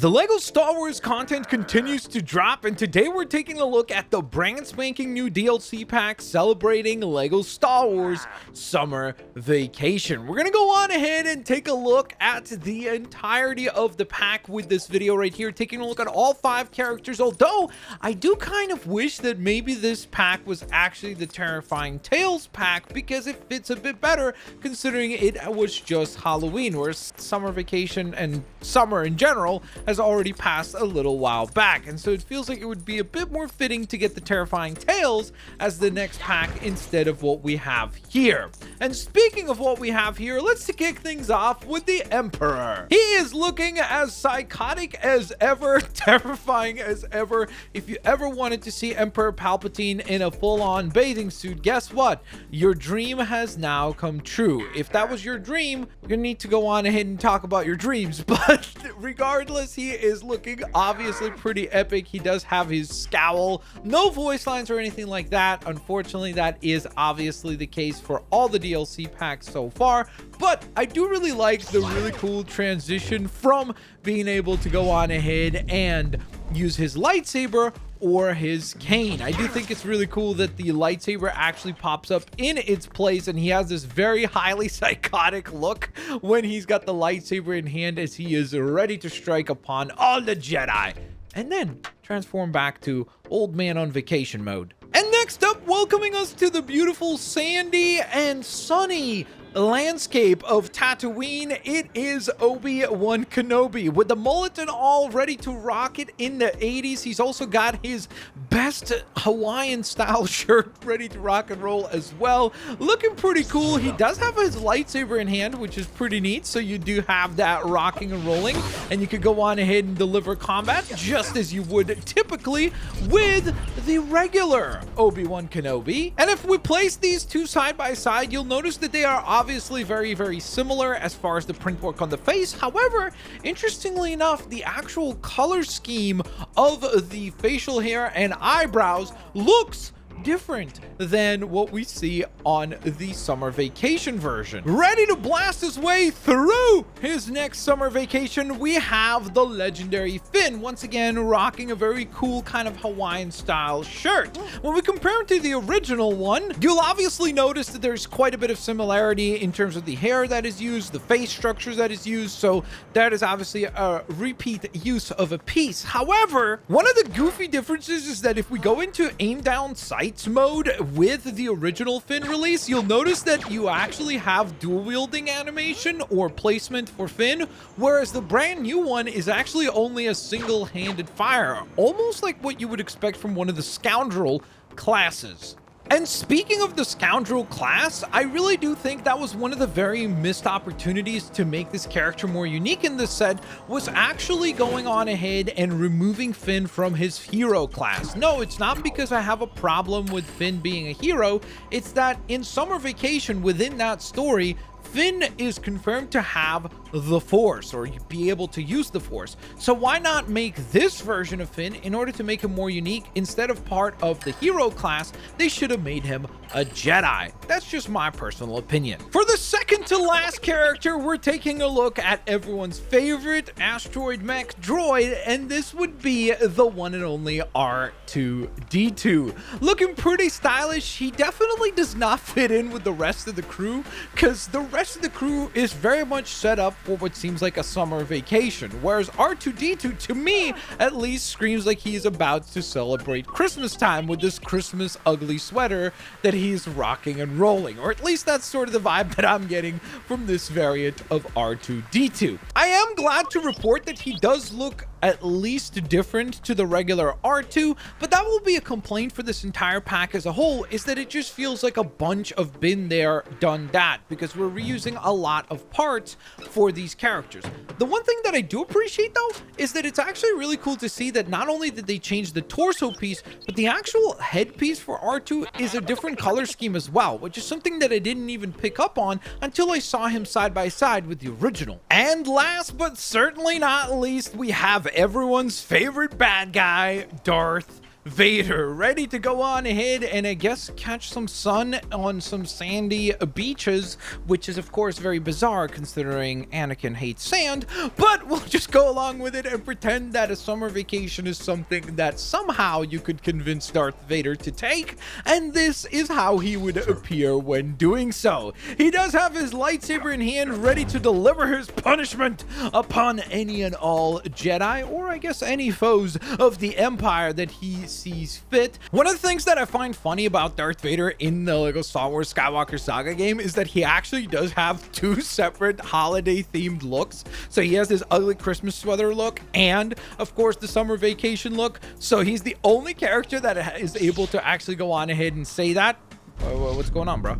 The LEGO Star Wars content continues to drop, and today we're taking a look at the brand spanking new DLC pack celebrating LEGO Star Wars Summer Vacation. We're gonna go on ahead and take a look at the entirety of the pack with this video right here, taking a look at all 5 characters, although I do kind of wish that maybe this pack was actually the Terrifying Tales pack, because it fits a bit better considering it was just Halloween, whereas Summer Vacation and summer in general has already passed a little while back, and so it feels like it would be a bit more fitting to get the Terrifying Tales as the next pack instead of what we have here. And speaking of what we have here, let's kick things off with the Emperor. He is looking as psychotic as ever, terrifying as ever. If you ever wanted to see Emperor Palpatine in a full-on bathing suit, guess what? Your dream has now come true. If that was your dream, you're gonna need to go on ahead and talk about your dreams, but regardless, he is looking obviously pretty epic. He does have his scowl, no voice lines or anything like that. Unfortunately, that is obviously the case for all the DLC packs so far, but I do really like the really cool transition from being able to go on ahead and use his lightsaber or his cane. I do think it's really cool that the lightsaber actually pops up in its place, and he has this very highly psychotic look when he's got the lightsaber in hand as he is ready to strike upon all the Jedi, and then transform back to old man on vacation mode. And next up, welcoming us to the beautiful sandy and sunny landscape of Tatooine, it is Obi-Wan Kenobi with the mullet and all, ready to rock it in the 80s. He's also got his best Hawaiian style shirt ready to rock and roll as well, looking pretty cool. He does have his lightsaber in hand, which is pretty neat, so you do have that rocking and rolling, and you could go on ahead and deliver combat just as you would typically with the regular Obi-Wan Kenobi. And if we place these two side by side, you'll notice that they are obviously very similar as far as the print work on the face. However, interestingly enough, the actual color scheme of the facial hair and eyebrows looks different than what we see on the Summer Vacation version. Ready to blast his way through his next Summer Vacation, we have the legendary Finn, once again rocking a very cool kind of Hawaiian style shirt. When we compare him to the original one, you'll obviously notice that there's quite a bit of similarity in terms of the hair that is used, the face structures that is used, so that is obviously a repeat use of a piece. However, one of the goofy differences is that if we go into aim down sight mode with the original Finn release, you'll notice that you actually have dual wielding animation or placement for Finn, whereas the brand new one is actually only a single-handed fire, almost like what you would expect from one of the Scoundrel classes. And speaking of the Scoundrel class, I really do think that was one of the very missed opportunities to make this character more unique in this set, was actually going on ahead and removing Finn from his hero class. No, it's not because I have a problem with Finn being a hero, it's that in Summer Vacation within that story, Finn is confirmed to have the Force, or be able to use the Force. So why not make this version of Finn, in order to make him more unique, instead of part of the hero class, they should have made him a Jedi. That's just my personal opinion. For the second to last character, we're taking a look at everyone's favorite asteroid mech droid, and this would be the one and only R2-D2. Looking pretty stylish. He definitely does not fit in with the rest of the crew, because the rest of the crew is very much set up for what seems like a summer vacation, whereas R2-D2, to me at least, screams like he's about to celebrate Christmas time with this Christmas ugly sweater that he's rocking and rolling, or at least that's sort of the vibe that I'm getting from this variant of R2-D2. I am glad to report that he does look at least different to the regular R2, but that will be a complaint for this entire pack as a whole, is that it just feels like a bunch of been there, done that, because we're reusing a lot of parts for these characters. The one thing that I do appreciate though is that it's actually really cool to see that not only did they change the torso piece, but the actual headpiece for R2 is a different color scheme as well, which is something that I didn't even pick up on until I saw him side by side with the original. And last but certainly not least, we have everyone's favorite bad guy, Darth Vader, ready to go on ahead and I guess catch some sun on some sandy beaches, which is of course very bizarre considering Anakin hates sand, but we'll just go along with it and pretend that a summer vacation is something that somehow you could convince Darth Vader to take, and this is how he would appear when doing so. He does have his lightsaber in hand, ready to deliver his punishment upon any and all Jedi, or I guess any foes of the Empire that he sees fit. One of the things that I find funny about Darth Vader in the Lego Star Wars Skywalker Saga game is that he actually does have two separate holiday themed looks. So he has his ugly Christmas sweater look and of course the summer vacation look. So he's the only character that is able to actually go on ahead and say that. What's going on, bro?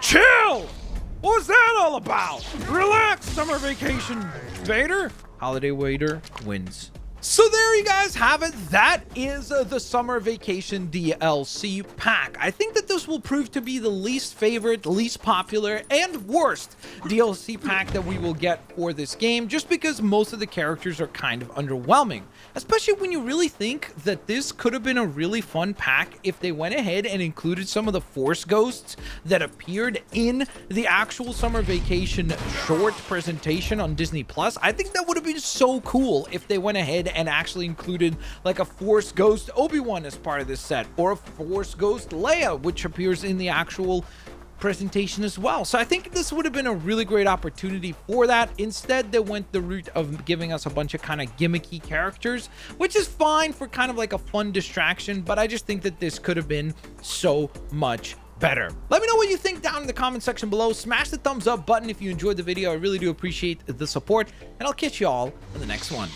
Chill! What was that all about? Relax, summer vacation Vader. Holiday Vader wins. So there you guys have it. That is the summer vacation DLC pack. I think that this will prove to be the least favorite, least popular, and worst DLC pack that we will get for this game, just because most of the characters are kind of underwhelming, especially when you really think that this could have been a really fun pack if they went ahead and included some of the Force ghosts that appeared in the actual summer vacation short presentation on Disney Plus. I think that would have been so cool if they went ahead and actually included like a Force Ghost Obi-Wan as part of this set, or a Force Ghost Leia, which appears in the actual presentation as well. So I think this would have been a really great opportunity for that. Instead, they went the route of giving us a bunch of kind of gimmicky characters, which is fine for kind of like a fun distraction, but I just think that this could have been so much better. Let me know what you think down in the comment section below. Smash the thumbs up button if you enjoyed the video. I really do appreciate the support, and I'll catch you all in the next one.